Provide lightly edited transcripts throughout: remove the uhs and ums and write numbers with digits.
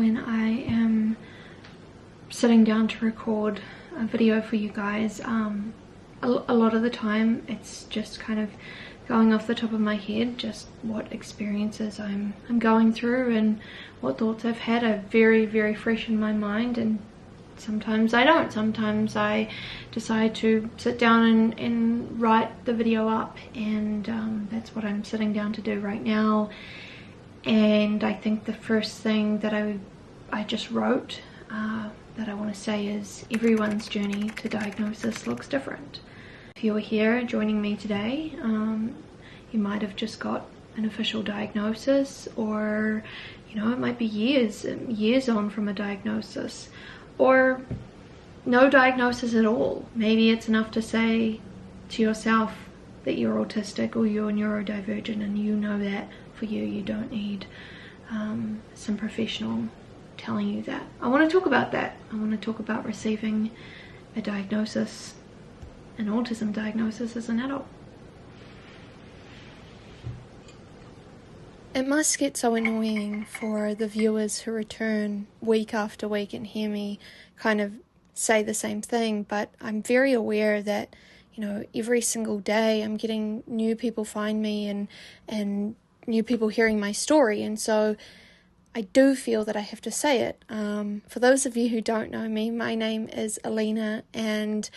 when I am sitting down to record a video for you guys. A lot of the time it's just kind of going off the top of my head, just what experiences I'm going through and what thoughts I've had are very, very fresh in my mind, and sometimes I don't. Sometimes I decide to sit down and write the video up, and that's what I'm sitting down to do right now. And I think the first thing that I just wrote that I want to say is everyone's journey to diagnosis looks different. If you were here joining me today, you might have just got an official diagnosis, or it might be years on from a diagnosis, or no diagnosis at all. Maybe it's enough to say to yourself that you're autistic or you're neurodivergent, and you know that for you don't need some professional telling you that. I want to talk about that. I want to talk about receiving a diagnosis, an autism diagnosis, as an adult. It must get so annoying for the viewers who return week after week and hear me kind of say the same thing, but I'm very aware that, every single day I'm getting new people find me and new people hearing my story, and so I do feel that I have to say it. For those of you who don't know me, my name is Elena, and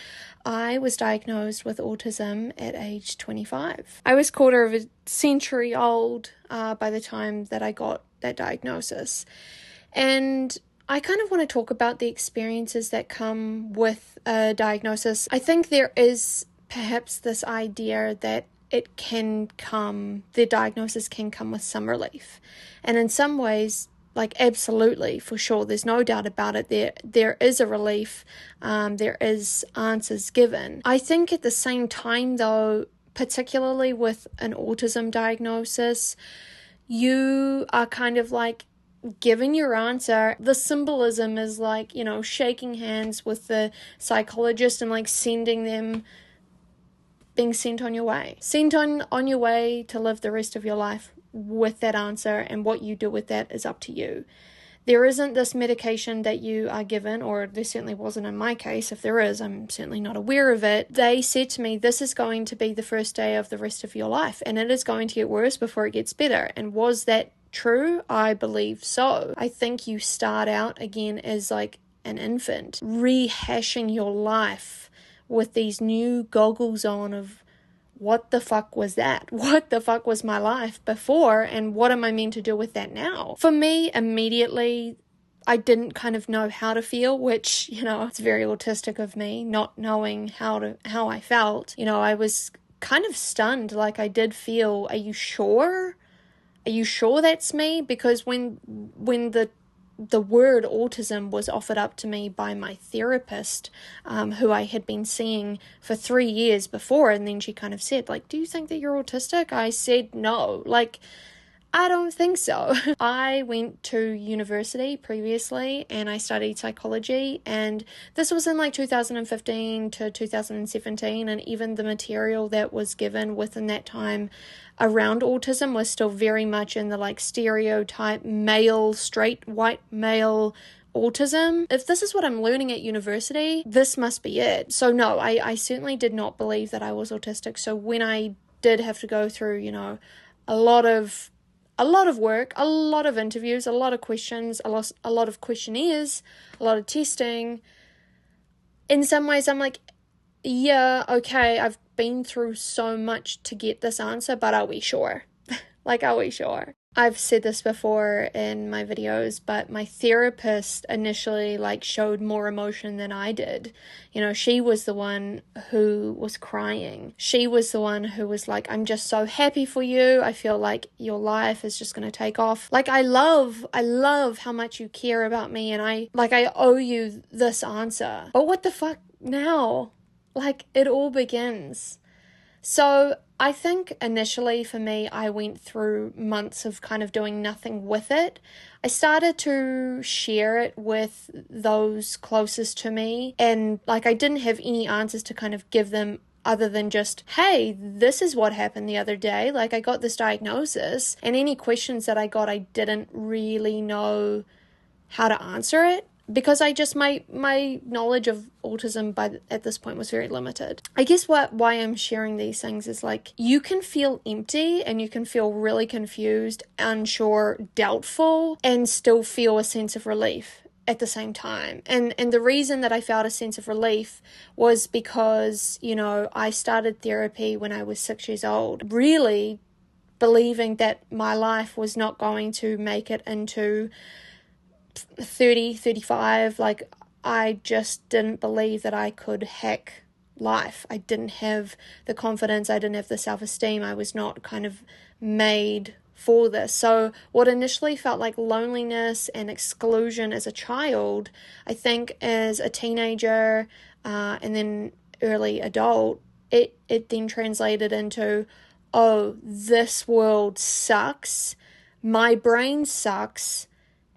I was diagnosed with autism at age 25. I was quarter of a century old by the time that I got that diagnosis. And I kind of want to talk about the experiences that come with a diagnosis. I think there is perhaps this idea that the diagnosis can come with some relief. And in some ways, absolutely, for sure, there's no doubt about it, there is a relief, there is answers given. I think at the same time though, particularly with an autism diagnosis, you are kind of given your answer. The symbolism is shaking hands with the psychologist and sending them, being sent on your way. Sent on your way to live the rest of your life with that answer, and what you do with that is up to you. There isn't this medication that you are given, or there certainly wasn't in my case. If there is, I'm certainly not aware of it. They said to me, this is going to be the first day of the rest of your life, and it is going to get worse before it gets better. And was that true? I believe so. I think you start out again as an infant, rehashing your life with these new goggles on of what the fuck was that? What the fuck was my life before, and what am I meant to do with that now? For me, immediately, I didn't kind of know how to feel, which, it's very autistic of me, not knowing how I felt. I was kind of stunned. I did feel, are you sure? Are you sure that's me? Because when the word autism was offered up to me by my therapist, who I had been seeing for 3 years before, and then she kind of said, do you think that you're autistic? I said, no, I don't think so. I went to university previously and I studied psychology, and this was in 2015 to 2017, and even the material that was given within that time around autism was still very much in the stereotype male, straight white male autism. If this is what I'm learning at university, this must be it. So no, I certainly did not believe that I was autistic. So when I did have to go through, a lot of work, a lot of interviews, a lot of questions, a lot of questionnaires, a lot of testing, in some ways I'm yeah, okay, I've been through so much to get this answer, but are we sure? Are we sure? I've said this before in my videos, but my therapist initially showed more emotion than I did. She was the one who was crying. She was the one who was I'm just so happy for you. I feel like your life is just going to take off. I love how much you care about me, and I owe you this answer. But what the fuck now? It all begins. So I think initially for me, I went through months of kind of doing nothing with it. I started to share it with those closest to me, and I didn't have any answers to kind of give them other than just, hey, this is what happened the other day. I got this diagnosis, and any questions that I got, I didn't really know how to answer it, because I just, my knowledge of autism at this point was very limited. I guess why I'm sharing these things is like, you can feel empty and you can feel really confused, unsure, doubtful, and still feel a sense of relief at the same time. And the reason that I felt a sense of relief was because, you know, I started therapy when I was 6 years old, really believing that my life was not going to make it into 30, 35. Like, I just didn't believe that I could hack life. I didn't have the confidence. I didn't have the self-esteem. I was not kind of made for this. So what initially felt like loneliness and exclusion as a child, I think as a teenager and then early adult, it then translated into, oh, this world sucks. My brain sucks.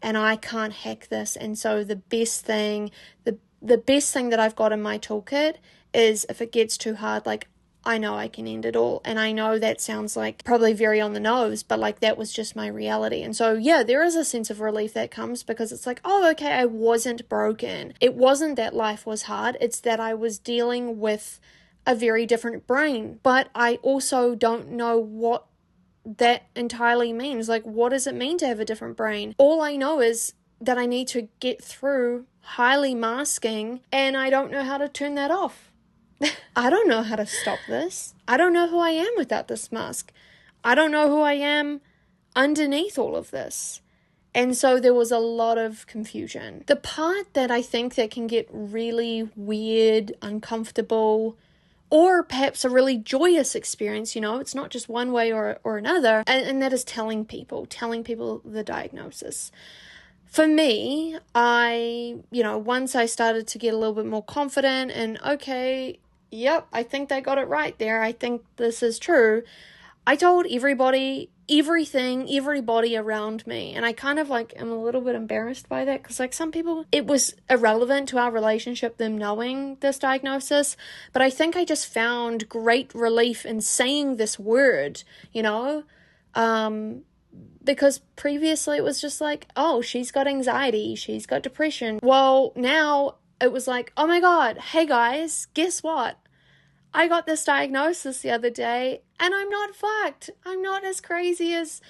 And I can't hack this. And so the best thing that I've got in my toolkit is, if it gets too hard, like, I know I can end it all. And I know that sounds like probably very on the nose, but like, that was just my reality. And so, yeah, there is a sense of relief that comes, because it's like, oh, okay, I wasn't broken. It wasn't that life was hard. It's that I was dealing with a very different brain. But I also don't know what that entirely means. Like, what does it mean to have a different brain? All I know is that I need to get through highly masking, and I don't know how to turn that off. I don't know how to stop this. I don't know who I am without this mask. I don't know who I am underneath all of this. And so there was a lot of confusion. The part that I think that can get really weird, uncomfortable, or perhaps a really joyous experience, you know, it's not just one way or another, and that is telling people the diagnosis. For me, once I started to get a little bit more confident and, okay, yep, I think they got it right there, I think this is true, I told everybody, everybody around me. And I kind of like am a little bit embarrassed by that, because like some people, it was irrelevant to our relationship, them knowing this diagnosis. But I think I just found great relief in saying this word, you know, because previously it was just like, oh, she's got anxiety, she's got depression. Well, now it was like, oh my God, hey guys, guess what? I got this diagnosis the other day, and I'm not fucked. I'm not as crazy as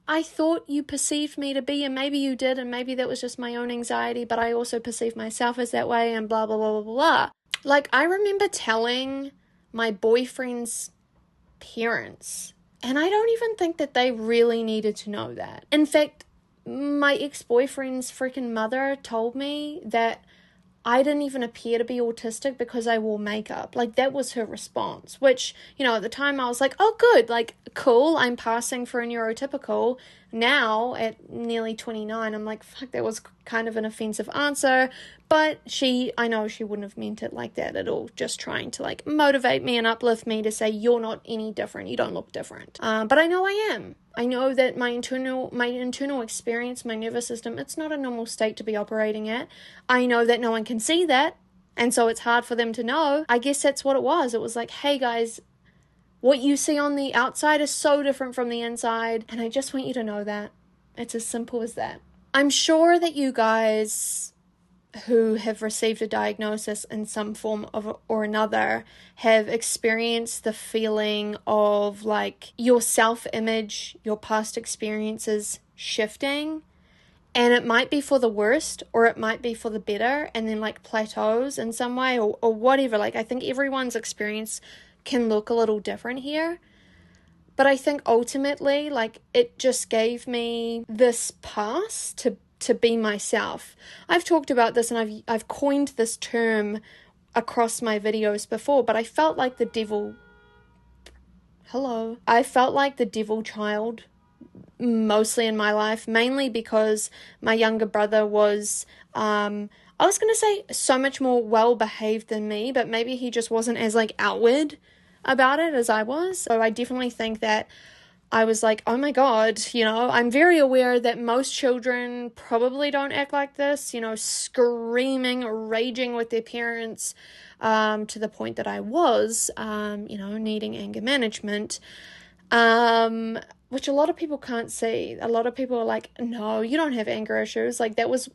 I thought you perceived me to be, and maybe you did, and maybe that was just my own anxiety, but I also perceive myself as that way, and blah, blah, blah, blah, blah. Like, I remember telling my boyfriend's parents, and I don't even think that they really needed to know that. In fact, my ex-boyfriend's freaking mother told me that I didn't even appear to be autistic because I wore makeup. Like, that was her response, which, you know, at the time I was like, oh, good, like, cool, I'm passing for a neurotypical. Now, at nearly 29, I'm like, fuck, that was kind of an offensive answer. But I know she wouldn't have meant it like that at all, just trying to, like, motivate me and uplift me to say, you're not any different, you don't look different. But I know I am. I know that my internal experience, my nervous system, it's not a normal state to be operating at. I know that no one can see that, and so it's hard for them to know. I guess that's what it was. It was like, hey guys, what you see on the outside is so different from the inside, and I just want you to know that. It's as simple as that. I'm sure that you guys who have received a diagnosis in some form or another have experienced the feeling of like your self-image, your past experiences shifting, and it might be for the worst or it might be for the better, and then like plateaus in some way or whatever. Like, I think everyone's experience can look a little different here. But I think ultimately, like, it just gave me this pass to be myself. I've talked about this and I've coined this term across my videos before, but I felt like the devil child mostly in my life, mainly because my younger brother was, I was going to say so much more well-behaved than me, but maybe he just wasn't as like outward about it as I was. So I definitely think that I was like, oh my God, you know, I'm very aware that most children probably don't act like this, you know, screaming, raging with their parents, to the point that I was, you know, needing anger management. which a lot of people can't see. A lot of people are like, no, you don't have anger issues. Like, that was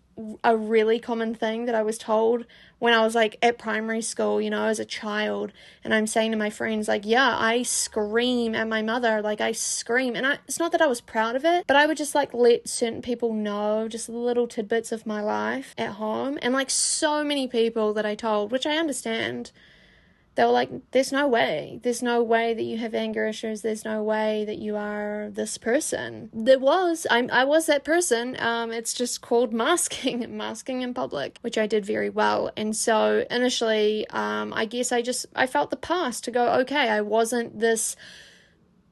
a really common thing that I was told when I was like at primary school, as a child. And I'm saying to my friends, like, yeah, I scream at my mother. Like, I scream. And it's not that I was proud of it, but I would just like let certain people know just little tidbits of my life at home. And like so many people that I told, which I understand, they were like, there's no way that you have anger issues. There's no way that you are this person. I was that person. It's just called masking in public, which I did very well. And so initially, I guess I felt the pass to go, okay, I wasn't this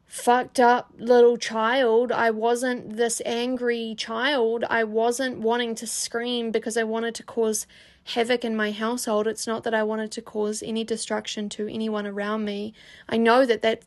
fucked up little child. I wasn't this angry child. I wasn't wanting to scream because I wanted to cause havoc in my household. It's not that I wanted to cause any destruction to anyone around me. I know that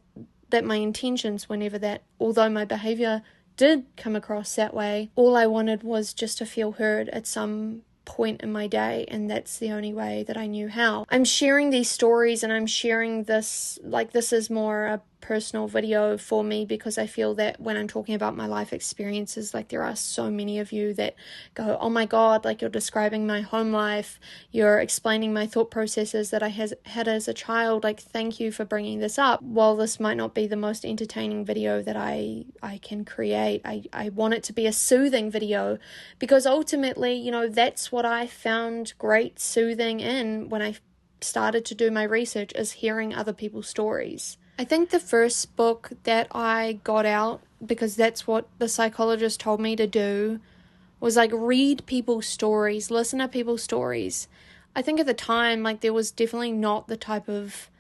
my intentions whenever that, although my behavior did come across that way, all I wanted was just to feel heard at some point in my day, and that's the only way that I knew how. I'm sharing these stories and I'm sharing this, like, this is more a personal video for me because I feel that when I'm talking about my life experiences, like, there are so many of you that go, oh my god, like, you're describing my home life, you're explaining my thought processes that I had as a child, like, thank you for bringing this up. While this might not be the most entertaining video that I can create, I want it to be a soothing video, because ultimately, that's what I found great soothing in when I started to do my research, is hearing other people's stories. I think the first book that I got out, because that's what the psychologist told me to do, was like read people's stories, listen to people's stories. I think at the time, like, there was definitely not the type of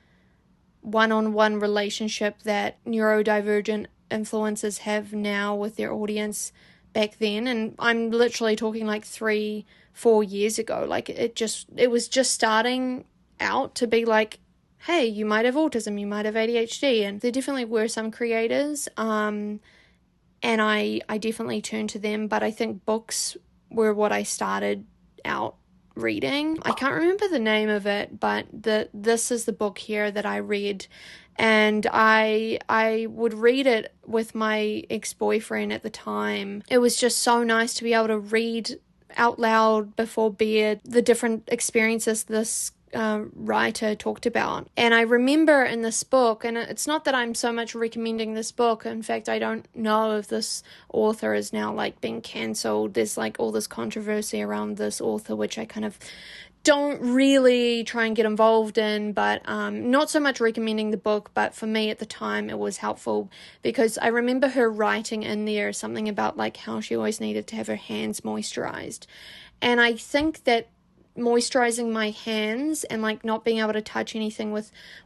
one-on-one relationship that neurodivergent influencers have now with their audience back then. And I'm literally talking like 3-4 years ago. Like, it was just starting out to be like, hey, you might have autism, you might have ADHD. And there definitely were some creators, and I definitely turned to them, but I think books were what I started out reading. I can't remember the name of it, but this is the book here that I read, and I would read it with my ex-boyfriend at the time. It was just so nice to be able to read out loud before bed the different experiences this writer talked about. And I remember in this book, and it's not that I'm so much recommending this book, in fact I don't know if this author is now like being cancelled. There's like all this controversy around this author, which I kind of don't really try and get involved in, but not so much recommending the book, but for me at the time it was helpful, because I remember her writing in there something about like how she always needed to have her hands moisturized. And I think that moisturizing my hands and like not being able to touch anything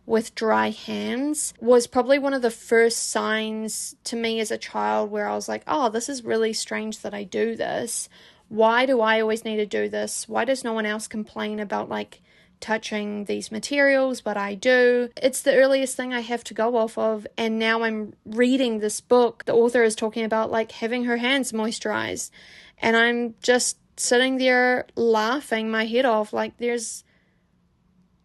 with dry hands was probably one of the first signs to me as a child where I was like, oh, this is really strange that I do this. Why do I always need to do this? Why does no one else complain about like touching these materials, but I do? It's the earliest thing I have to go off of. And now I'm reading this book. The author is talking about like having her hands moisturized, and I'm just sitting there laughing my head off, like there's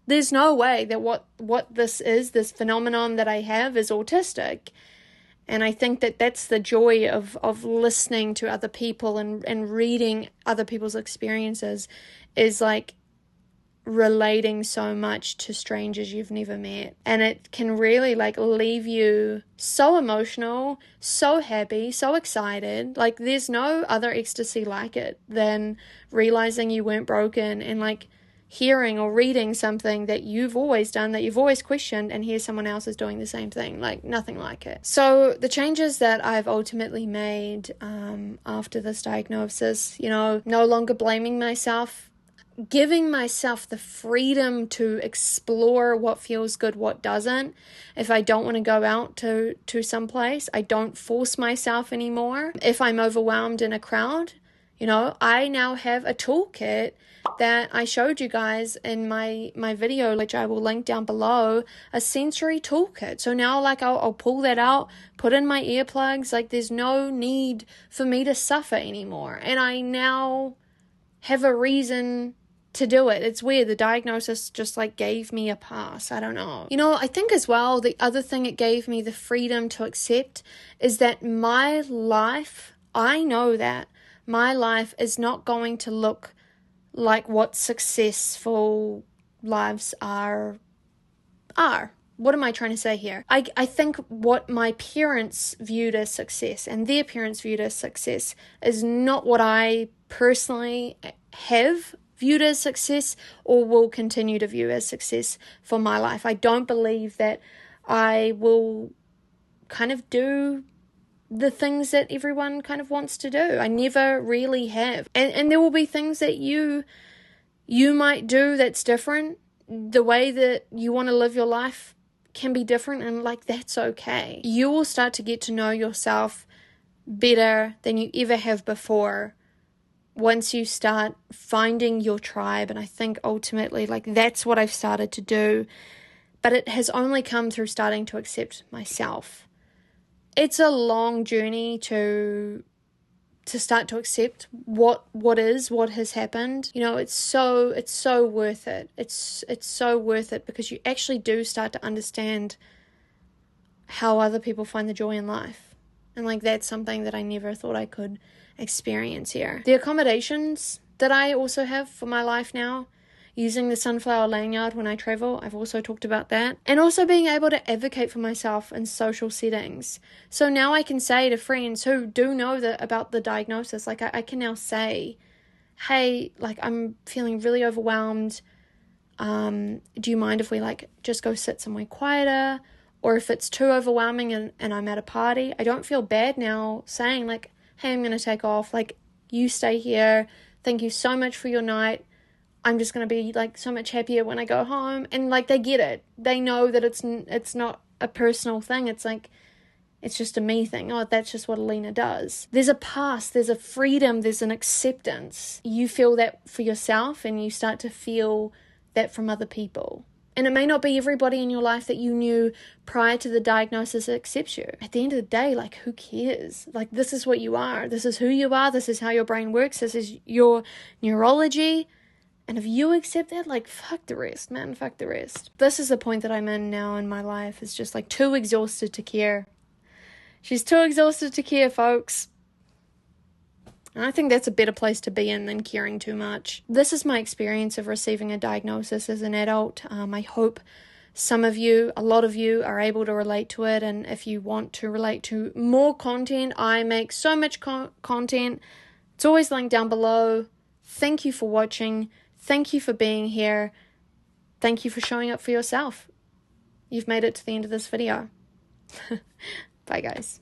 no way that what this is, this phenomenon that I have, is autistic. And I think that that's the joy of listening to other people and reading other people's experiences, is like relating so much to strangers you've never met. And it can really like leave you so emotional, so happy, so excited. Like, there's no other ecstasy like it than realizing you weren't broken, and like hearing or reading something that you've always done, that you've always questioned, and here someone else is doing the same thing. Like, nothing like it. So the changes that I've ultimately made after this diagnosis, no longer blaming myself, giving myself the freedom to explore what feels good, what doesn't. If I don't want to go out to some place, I don't force myself anymore. If I'm overwhelmed in a crowd, I now have a toolkit that I showed you guys in my video, which I will link down below, a sensory toolkit. So now like I'll pull that out, put in my earplugs, like there's no need for me to suffer anymore. And I now have a reason to do it. It's weird. The diagnosis just like gave me a pass. I don't know. You know, I think as well, the other thing it gave me the freedom to accept is that my life, I know that my life is not going to look like what successful lives are. What am I trying to say here? I think what my parents viewed as success and their parents viewed as success is not what I personally have viewed as success or will continue to view as success for my life. I don't believe that I will kind of do the things that everyone kind of wants to do. I never really have. And there will be things that you might do that's different. The way that you want to live your life can be different, and like that's okay. You will start to get to know yourself better than you ever have before once you start finding your tribe. And I think ultimately like that's what I've started to do, but it has only come through starting to accept myself. It's a long journey to start to accept what has happened. You know, it's so worth it. It's so worth it because you actually do start to understand how other people find the joy in life. And like that's something that I never thought I could experience here. The accommodations that I also have for my life now, using the sunflower lanyard when I travel, I've also talked about that. And also being able to advocate for myself in social settings. So now I can say to friends who do know about the diagnosis, like I can now say, hey, like I'm feeling really overwhelmed. Do you mind if we like just go sit somewhere quieter? Or if it's too overwhelming and I'm at a party, I don't feel bad now saying like, hey, I'm going to take off. Like you stay here. Thank you so much for your night. I'm just going to be like so much happier when I go home. And like they get it. They know that it's not a personal thing. It's like, it's just a me thing. Oh, that's just what Elena does. There's a past, there's a freedom, there's an acceptance. You feel that for yourself and you start to feel that from other people. And it may not be everybody in your life that you knew prior to the diagnosis that accepts you. At the end of the day, like, who cares? Like, this is what you are. This is who you are. This is how your brain works. This is your neurology. And if you accept that, like, fuck the rest, man. Fuck the rest. This is the point that I'm in now in my life. It's just, like, too exhausted to care. She's too exhausted to care, folks. And I think that's a better place to be in than caring too much. This is my experience of receiving a diagnosis as an adult. I hope some of you, a lot of you, are able to relate to it. And if you want to relate to more content, I make so much content. It's always linked down below. Thank you for watching. Thank you for being here. Thank you for showing up for yourself. You've made it to the end of this video. Bye, guys.